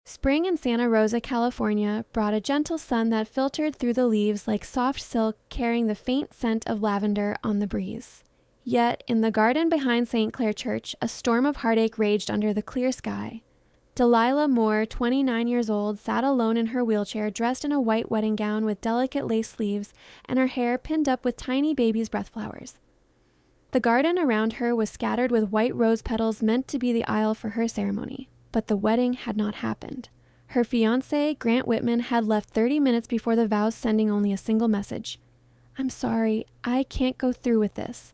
Spring in Santa Rosa, California, brought a gentle sun that filtered through the leaves like soft silk carrying the faint scent of lavender on the breeze. Yet, in the garden behind St. Clair Church, a storm of heartache raged under the clear sky. Delilah Moore, 29 years old, sat alone in her wheelchair, dressed in a white wedding gown with delicate lace sleeves and her hair pinned up with tiny baby's breath flowers. The garden around her was scattered with white rose petals meant to be the aisle for her ceremony. But the wedding had not happened. Her fiancé, Grant Whitman, had left 30 minutes before the vows, sending only a single message. "I'm sorry, I can't go through with this."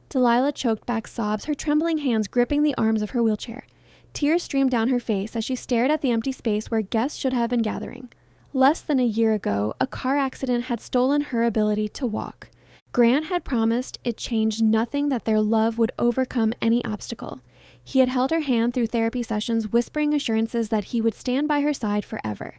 Delilah choked back sobs, her trembling hands gripping the arms of her wheelchair. Tears streamed down her face as she stared at the empty space where guests should have been gathering. Less than a year ago, a car accident had stolen her ability to walk. Grant had promised it changed nothing, that their love would overcome any obstacle. He had held her hand through therapy sessions, whispering assurances that he would stand by her side forever.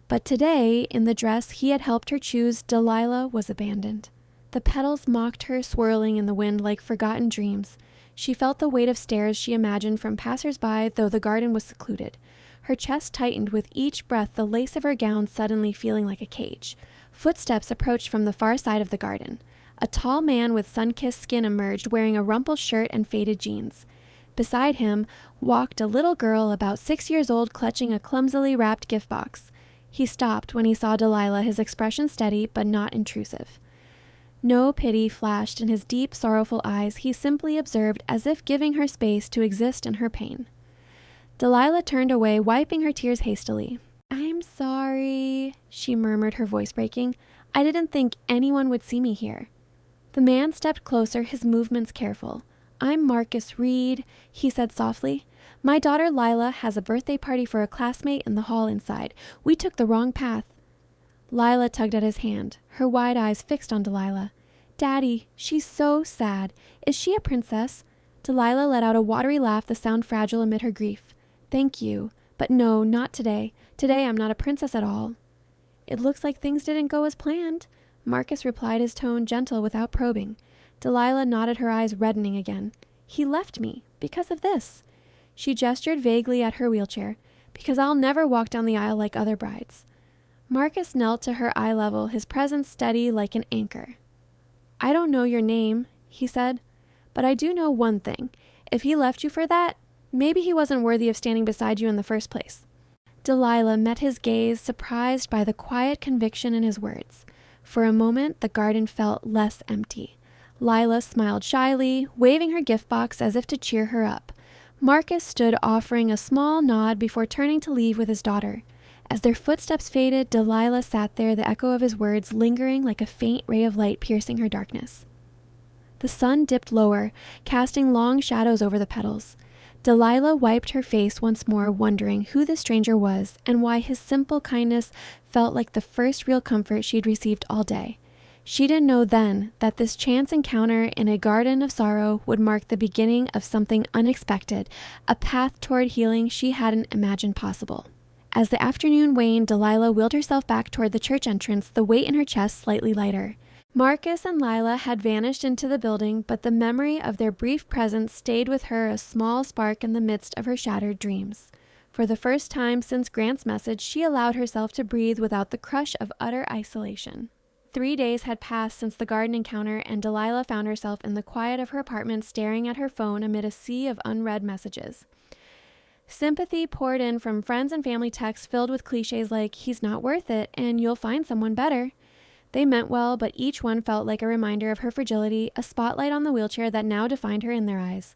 But today, in the dress he had helped her choose, Delilah was abandoned. The petals mocked her, swirling in the wind like forgotten dreams. She felt the weight of stares she imagined from passers-by, though the garden was secluded. Her chest tightened with each breath, the lace of her gown suddenly feeling like a cage. Footsteps approached from the far side of the garden. A tall man with sun-kissed skin emerged, wearing a rumpled shirt and faded jeans. Beside him walked a little girl about 6 years old, clutching a clumsily wrapped gift box. He stopped when he saw Delilah, his expression steady but not intrusive. No pity flashed in his deep, sorrowful eyes. He simply observed, as if giving her space to exist in her pain. Delilah turned away, wiping her tears hastily. "I'm sorry," she murmured, her voice breaking. "I didn't think anyone would see me here." The man stepped closer, his movements careful. "I'm Marcus Reed," he said softly. "My daughter Lila has a birthday party for a classmate in the hall inside. We took the wrong path." Lila tugged at his hand, her wide eyes fixed on Delilah. "Daddy, she's so sad. Is she a princess?" Delilah let out a watery laugh, the sound fragile amid her grief. "Thank you, but no, not today. Today I'm not a princess at all." "It looks like things didn't go as planned," Marcus replied, his tone gentle without probing. Delilah nodded, her eyes reddening again. "He left me because of this." She gestured vaguely at her wheelchair. "Because I'll never walk down the aisle like other brides." Marcus knelt to her eye level, his presence steady like an anchor. "I don't know your name," he said, "but I do know one thing. If he left you for that, maybe he wasn't worthy of standing beside you in the first place." Delilah met his gaze, surprised by the quiet conviction in his words. For a moment, the garden felt less empty. Lila smiled shyly, waving her gift box as if to cheer her up. Marcus stood offering a small nod before turning to leave with his daughter. As their footsteps faded, Delilah sat there, the echo of his words lingering like a faint ray of light piercing her darkness. The sun dipped lower, casting long shadows over the petals. Delilah wiped her face once more, wondering who the stranger was and why his simple kindness felt like the first real comfort she'd received all day. She didn't know then that this chance encounter in a garden of sorrow would mark the beginning of something unexpected, a path toward healing she hadn't imagined possible. As the afternoon waned, Delilah wheeled herself back toward the church entrance, the weight in her chest slightly lighter. Marcus and Lila had vanished into the building, but the memory of their brief presence stayed with her, a small spark in the midst of her shattered dreams. For the first time since Grant's message, she allowed herself to breathe without the crush of utter isolation. 3 days had passed since the garden encounter, and Delilah found herself in the quiet of her apartment, staring at her phone amid a sea of unread messages. Sympathy poured in from friends and family texts filled with cliches like, "He's not worth it," and "You'll find someone better." They meant well, but each one felt like a reminder of her fragility, a spotlight on the wheelchair that now defined her in their eyes.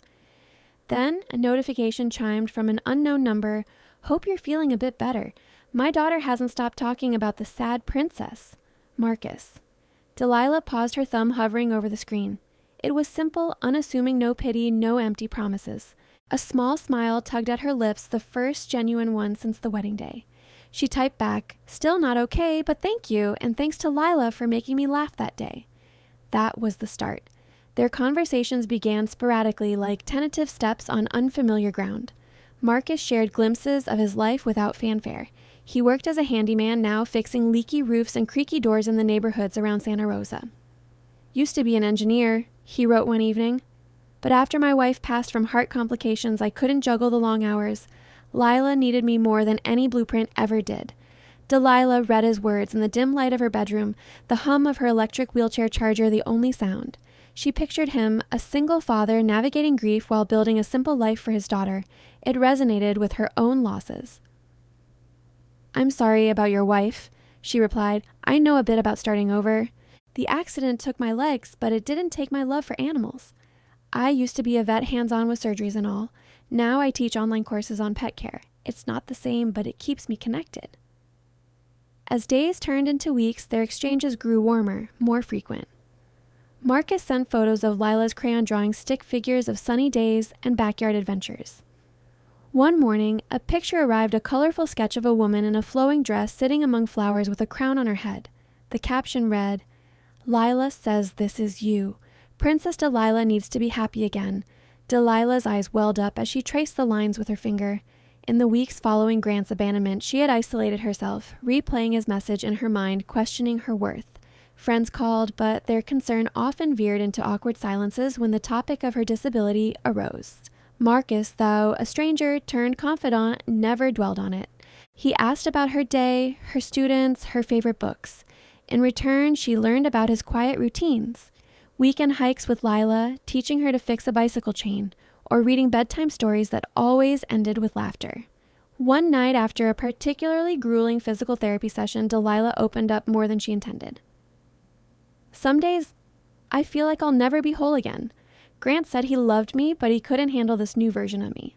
Then a notification chimed from an unknown number. "Hope you're feeling a bit better. My daughter hasn't stopped talking about the sad princess. Marcus." Delilah paused, her thumb hovering over the screen. It was simple, unassuming, no pity, no empty promises. A small smile tugged at her lips, the first genuine one since the wedding day. She typed back, "Still not okay, but thank you, and thanks to Lila for making me laugh that day." That was the start. Their conversations began sporadically, like tentative steps on unfamiliar ground. Marcus shared glimpses of his life without fanfare. He worked as a handyman, now fixing leaky roofs and creaky doors in the neighborhoods around Santa Rosa. "Used to be an engineer," he wrote one evening. "But after my wife passed from heart complications, I couldn't juggle the long hours. Lila needed me more than any blueprint ever did. Delilah read his words in the dim light of her bedroom, the hum of her electric wheelchair charger the only sound. She pictured him, a single father navigating grief while building a simple life for his daughter. It resonated with her own losses. "I'm sorry about your wife," she replied. "I know a bit about starting over. The accident took my legs, but it didn't take my love for animals. I used to be a vet hands-on with surgeries and all. Now I teach online courses on pet care. It's not the same, but it keeps me connected." As days turned into weeks, their exchanges grew warmer, more frequent. Marcus sent photos of Lila's crayon drawing stick figures of sunny days and backyard adventures. One morning, a picture arrived, a colorful sketch of a woman in a flowing dress sitting among flowers with a crown on her head. The caption read, "Lila says this is you. Princess Delilah needs to be happy again." Delilah's eyes welled up as she traced the lines with her finger. In the weeks following Grant's abandonment, she had isolated herself, replaying his message in her mind, questioning her worth. Friends called, but their concern often veered into awkward silences when the topic of her disability arose. Marcus, though a stranger turned confidant, never dwelled on it. He asked about her day, her students, her favorite books. In return, she learned about his quiet routines. Weekend hikes with Lila, teaching her to fix a bicycle chain, or reading bedtime stories that always ended with laughter. One night after a particularly grueling physical therapy session, Delilah opened up more than she intended. "Some days, I feel like I'll never be whole again. Grant said he loved me, but he couldn't handle this new version of me."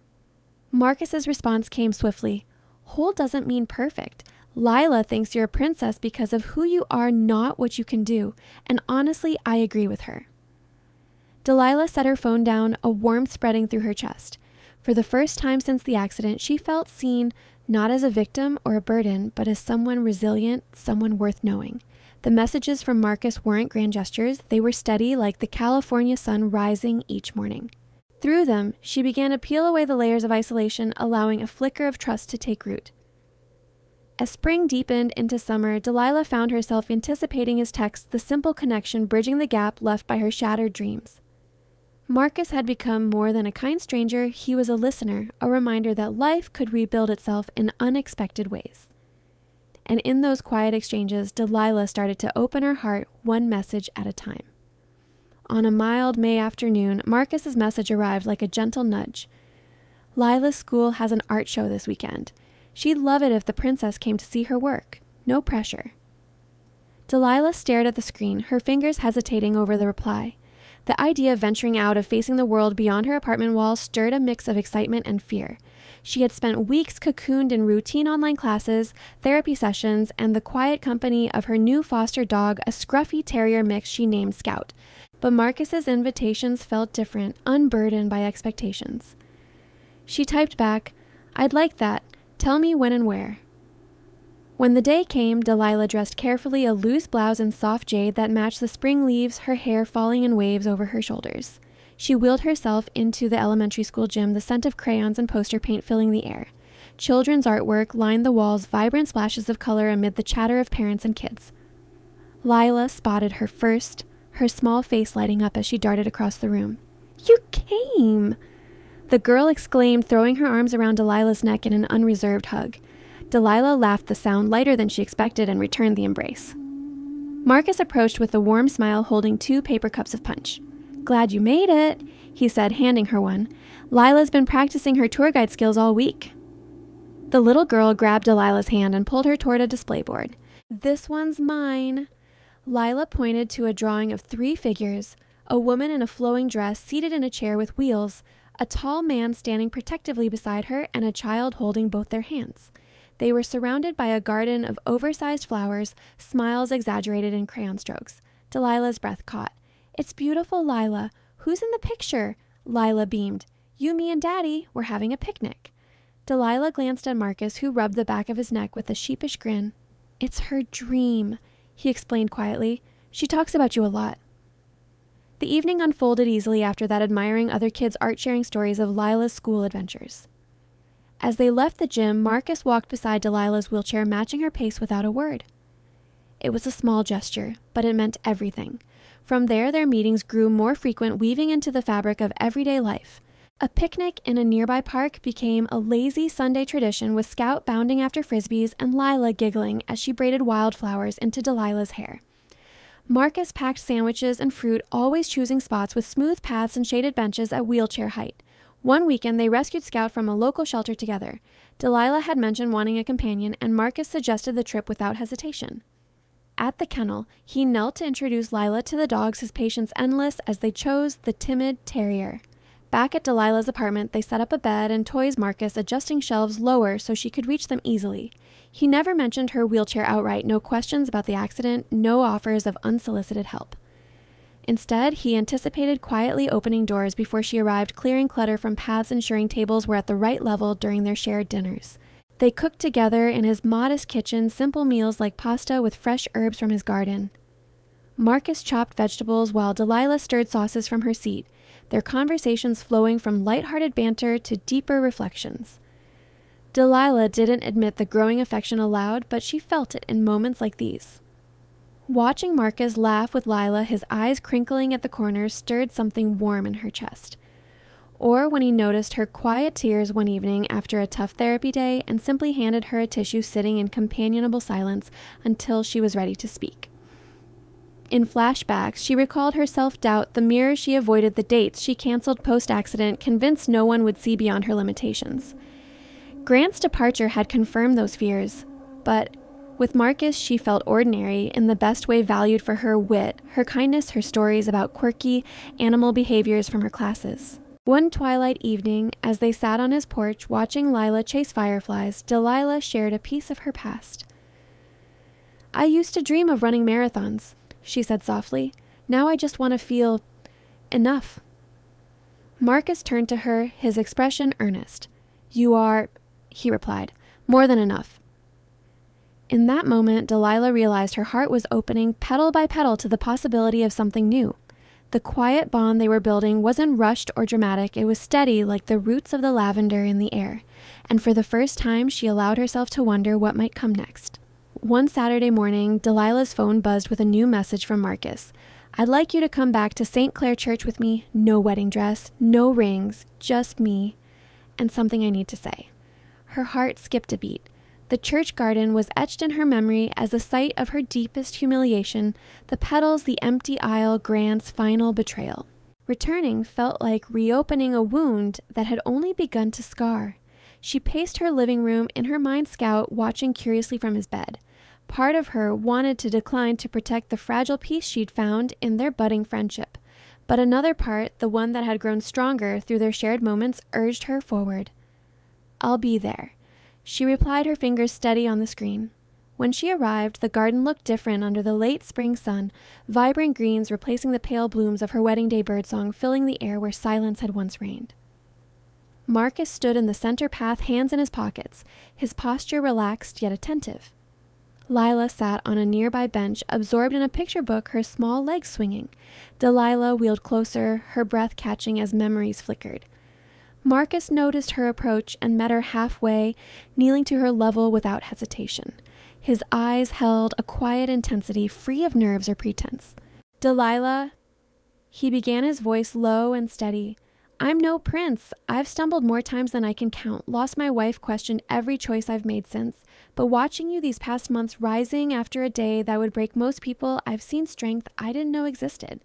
Marcus's response came swiftly. "Whole doesn't mean perfect. Lila thinks you're a princess because of who you are, not what you can do. And honestly, I agree with her." Delilah set her phone down, a warmth spreading through her chest. For the first time since the accident, she felt seen, not as a victim or a burden, but as someone resilient, someone worth knowing. The messages from Marcus weren't grand gestures. They were steady, like the California sun rising each morning. Through them, she began to peel away the layers of isolation, allowing a flicker of trust to take root. As spring deepened into summer, Delilah found herself anticipating his text, the simple connection bridging the gap left by her shattered dreams. Marcus had become more than a kind stranger. He was a listener, a reminder that life could rebuild itself in unexpected ways. And in those quiet exchanges, Delilah started to open her heart one message at a time. On a mild May afternoon, Marcus's message arrived like a gentle nudge. "Lila's school has an art show this weekend. She'd love it if the princess came to see her work. No pressure." Delilah stared at the screen, her fingers hesitating over the reply. The idea of venturing out, of facing the world beyond her apartment walls, stirred a mix of excitement and fear. She had spent weeks cocooned in routine online classes, therapy sessions, and the quiet company of her new foster dog, a scruffy terrier mix she named Scout. But Marcus's invitations felt different, unburdened by expectations. She typed back, "I'd like that. Tell me when and where." When the day came, Delilah dressed carefully, a loose blouse and soft jade that matched the spring leaves, her hair falling in waves over her shoulders. She wheeled herself into the elementary school gym, the scent of crayons and poster paint filling the air. Children's artwork lined the walls, vibrant splashes of color amid the chatter of parents and kids. Lila spotted her first, her small face lighting up as she darted across the room. "You came!" the girl exclaimed, throwing her arms around Delilah's neck in an unreserved hug. Delilah laughed, the sound lighter than she expected, and returned the embrace. Marcus approached with a warm smile, holding 2 paper cups of punch. "Glad you made it," he said, handing her one. "Lila's been practicing her tour guide skills all week." The little girl grabbed Delilah's hand and pulled her toward a display board. "This one's mine." Lila pointed to a drawing of 3 figures, a woman in a flowing dress seated in a chair with wheels, a tall man standing protectively beside her, and a child holding both their hands. They were surrounded by a garden of oversized flowers, smiles exaggerated in crayon strokes. Delilah's breath caught. "It's beautiful, Lila. Who's in the picture?" Lila beamed. "You, me, and Daddy. We're having a picnic." Delilah glanced at Marcus, who rubbed the back of his neck with a sheepish grin. "It's her dream," he explained quietly. "She talks about you a lot." The evening unfolded easily after that, admiring other kids' art-sharing stories of Lila's school adventures. As they left the gym, Marcus walked beside Delilah's wheelchair, matching her pace without a word. It was a small gesture, but it meant everything. From there, their meetings grew more frequent, weaving into the fabric of everyday life. A picnic in a nearby park became a lazy Sunday tradition, with Scout bounding after frisbees and Lila giggling as she braided wildflowers into Delilah's hair. Marcus packed sandwiches and fruit, always choosing spots with smooth paths and shaded benches at wheelchair height. One weekend, they rescued Scout from a local shelter together. Delilah had mentioned wanting a companion, and Marcus suggested the trip without hesitation. At the kennel, he knelt to introduce Lila to the dogs, his patience endless as they chose the timid terrier. Back at Delilah's apartment, they set up a bed and toys, Marcus adjusting shelves lower so she could reach them easily. He never mentioned her wheelchair outright, no questions about the accident, no offers of unsolicited help. Instead, he anticipated quietly opening doors before she arrived, clearing clutter from paths, ensuring tables were at the right level during their shared dinners. They cooked together in his modest kitchen, simple meals like pasta with fresh herbs from his garden. Marcus chopped vegetables while Delilah stirred sauces from her seat, their conversations flowing from lighthearted banter to deeper reflections. Delilah didn't admit the growing affection aloud, but she felt it in moments like these. Watching Marcus laugh with Lila, his eyes crinkling at the corners, stirred something warm in her chest. Or when he noticed her quiet tears one evening after a tough therapy day and simply handed her a tissue, sitting in companionable silence until she was ready to speak. In flashbacks, she recalled her self-doubt, the mirrors she avoided, the dates she canceled post-accident, convinced no one would see beyond her limitations. Grant's departure had confirmed those fears, but with Marcus, she felt ordinary, in the best way, valued for her wit, her kindness, her stories about quirky animal behaviors from her classes. One twilight evening, as they sat on his porch watching Lila chase fireflies, Delilah shared a piece of her past. "I used to dream of running marathons," she said softly. "Now I just want to feel enough." Marcus turned to her, his expression earnest. "You are," he replied, "more than enough." In that moment, Delilah realized her heart was opening petal by petal to the possibility of something new. The quiet bond they were building wasn't rushed or dramatic, it was steady like the roots of the lavender in the air, and for the first time she allowed herself to wonder what might come next. One Saturday morning, Delilah's phone buzzed with a new message from Marcus. "I'd like you to come back to St. Clair Church with me. No wedding dress, no rings, just me, and something I need to say." Her heart skipped a beat. The church garden was etched in her memory as the site of her deepest humiliation, the petals, the empty aisle, Grant's final betrayal. Returning felt like reopening a wound that had only begun to scar. She paced her living room, in her mind Scout watching curiously from his bed. Part of her wanted to decline to protect the fragile peace she'd found in their budding friendship. But another part, the one that had grown stronger through their shared moments, urged her forward. "I'll be there," she replied, her fingers steady on the screen. When she arrived, the garden looked different under the late spring sun, vibrant greens replacing the pale blooms of her wedding day birdsong, filling the air where silence had once reigned. Marcus stood in the center path, hands in his pockets, his posture relaxed yet attentive. Lila sat on a nearby bench, absorbed in a picture book, her small legs swinging. Delilah wheeled closer, her breath catching as memories flickered. Marcus noticed her approach and met her halfway, kneeling to her level without hesitation. His eyes held a quiet intensity, free of nerves or pretense. "Delilah," he began, his voice low and steady. "I'm no prince. I've stumbled more times than I can count, lost my wife, questioned every choice I've made since. But watching you these past months, rising after a day that would break most people, I've seen strength I didn't know existed."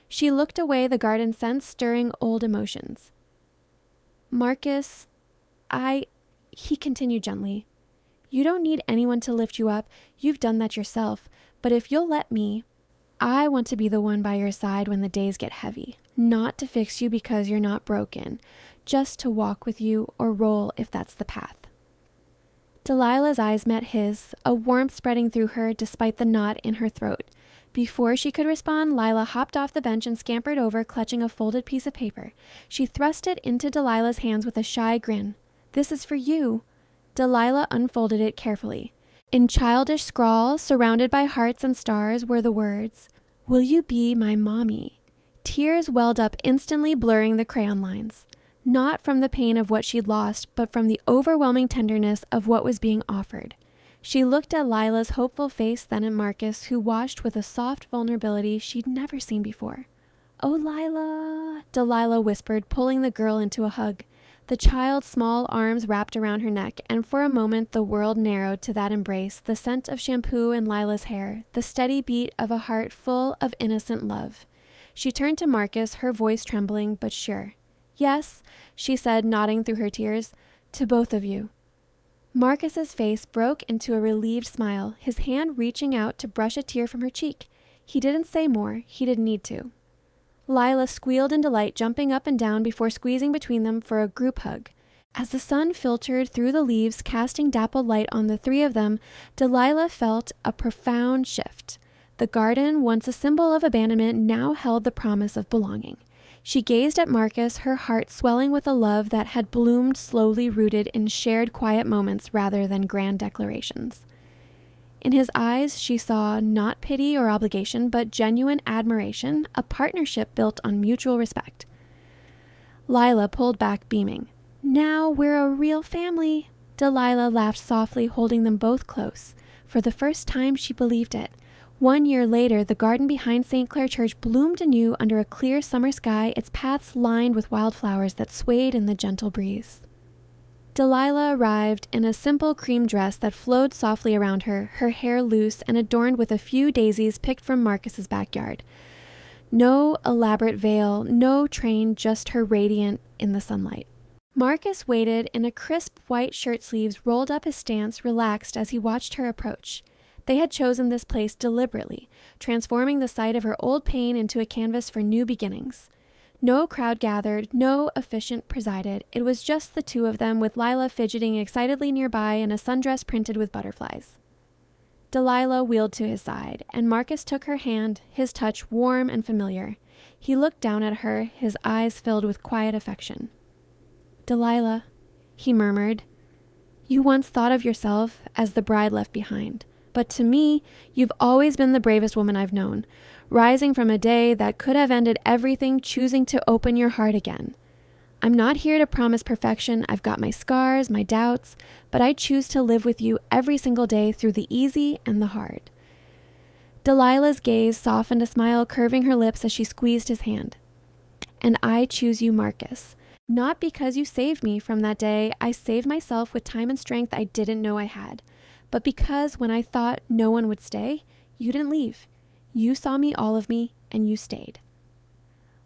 She looked away, the garden sense stirring old emotions. "Marcus, he continued gently, "you don't need anyone to lift you up. You've done that yourself. But if you'll let me, I want to be the one by your side when the days get heavy. Not to fix you because you're not broken, just to walk with you or roll if that's the path." Delilah's eyes met his, a warmth spreading through her despite the knot in her throat. Before she could respond, Lila hopped off the bench and scampered over, clutching a folded piece of paper. She thrust it into Delilah's hands with a shy grin. "This is for you." Delilah unfolded it carefully. In childish scrawl, surrounded by hearts and stars, were the words, "Will you be my mommy?" Tears welled up instantly, blurring the crayon lines. Not from the pain of what she'd lost, but from the overwhelming tenderness of what was being offered. She looked at Lila's hopeful face, then at Marcus, who watched with a soft vulnerability she'd never seen before. "Oh, Lila," Delilah whispered, pulling the girl into a hug. The child's small arms wrapped around her neck, and for a moment the world narrowed to that embrace, the scent of shampoo in Lila's hair, the steady beat of a heart full of innocent love. She turned to Marcus, her voice trembling but sure. "Yes," she said, nodding through her tears, "to both of you." Marcus's face broke into a relieved smile, his hand reaching out to brush a tear from her cheek. He didn't say more. He didn't need to. Lila squealed in delight, jumping up and down before squeezing between them for a group hug. As the sun filtered through the leaves, casting dappled light on the three of them, Delilah felt a profound shift. The garden, once a symbol of abandonment, now held the promise of belonging. She gazed at Marcus, her heart swelling with a love that had bloomed slowly, rooted in shared quiet moments rather than grand declarations. In his eyes, she saw not pity or obligation, but genuine admiration, a partnership built on mutual respect. Lila pulled back, beaming. "Now we're a real family." Delilah laughed softly, holding them both close. For the first time, she believed it. 1 year later, the garden behind St. Clair Church bloomed anew under a clear summer sky, its paths lined with wildflowers that swayed in the gentle breeze. Delilah arrived in a simple cream dress that flowed softly around her, her hair loose and adorned with a few daisies picked from Marcus's backyard. No elaborate veil, no train, just her radiant in the sunlight. Marcus waited in a crisp white shirt sleeves, rolled up his stance, relaxed as he watched her approach. They had chosen this place deliberately, transforming the site of her old pain into a canvas for new beginnings. No crowd gathered, no officiant presided. It was just the two of them, with Lila fidgeting excitedly nearby in a sundress printed with butterflies. Delilah wheeled to his side, and Marcus took her hand, his touch warm and familiar. He looked down at her, his eyes filled with quiet affection. "Delilah," he murmured, "you once thought of yourself as the bride left behind. But to me, you've always been the bravest woman I've known, rising from a day that could have ended everything, choosing to open your heart again. I'm not here to promise perfection. I've got my scars, my doubts, but I choose to live with you every single day through the easy and the hard." Delilah's gaze softened, a smile curving her lips as she squeezed his hand. "And I choose you, Marcus. Not because you saved me from that day. I saved myself with time and strength I didn't know I had. But because when I thought no one would stay, you didn't leave. You saw me, all of me, and you stayed."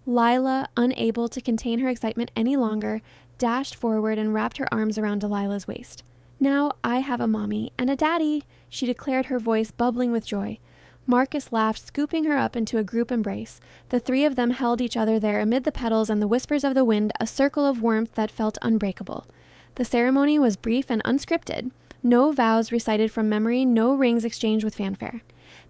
Lila, unable to contain her excitement any longer, dashed forward and wrapped her arms around Delilah's waist. "Now I have a mommy and a daddy," she declared, her voice bubbling with joy. Marcus laughed, scooping her up into a group embrace. The three of them held each other there amid the petals and the whispers of the wind, a circle of warmth that felt unbreakable. The ceremony was brief and unscripted. No vows recited from memory, no rings exchanged with fanfare.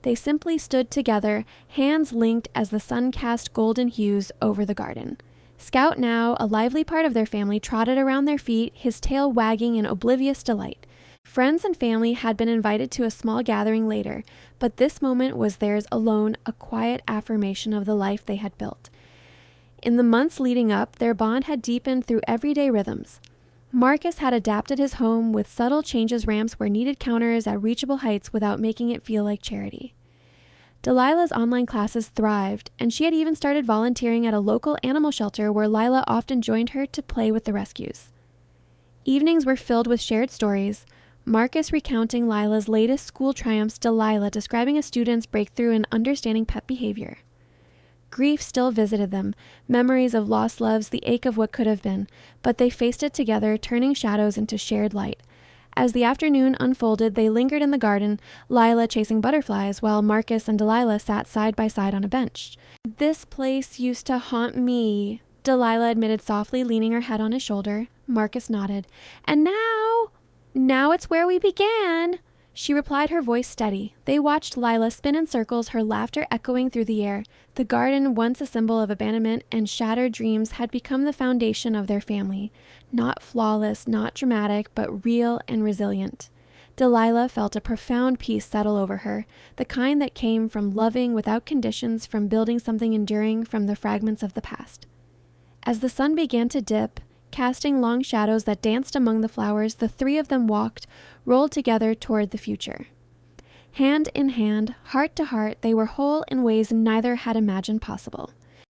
They simply stood together, hands linked as the sun cast golden hues over the garden. Scout, now a lively part of their family, trotted around their feet, his tail wagging in oblivious delight. Friends and family had been invited to a small gathering later, but this moment was theirs alone, a quiet affirmation of the life they had built. In the months leading up, their bond had deepened through everyday rhythms. Marcus had adapted his home with subtle changes, ramps where needed, counters at reachable heights without making it feel like charity. Delilah's online classes thrived, and she had even started volunteering at a local animal shelter where Lila often joined her to play with the rescues. Evenings were filled with shared stories, Marcus recounting Lila's latest school triumphs, Delilah describing a student's breakthrough in understanding pet behavior. Grief still visited them, memories of lost loves, the ache of what could have been, but they faced it together, turning shadows into shared light. As the afternoon unfolded, they lingered in the garden, Lila chasing butterflies, while Marcus and Delilah sat side by side on a bench. "This place used to haunt me," Delilah admitted softly, leaning her head on his shoulder. Marcus nodded. "And now it's where we began," she replied, her voice steady. They watched Lila spin in circles, her laughter echoing through the air. The garden, once a symbol of abandonment and shattered dreams, had become the foundation of their family. Not flawless, not dramatic, but real and resilient. Delilah felt a profound peace settle over her, the kind that came from loving without conditions, from building something enduring from the fragments of the past. As the sun began to dip, casting long shadows that danced among the flowers, the three of them walked, rolled together toward the future. Hand in hand, heart to heart, they were whole in ways neither had imagined possible.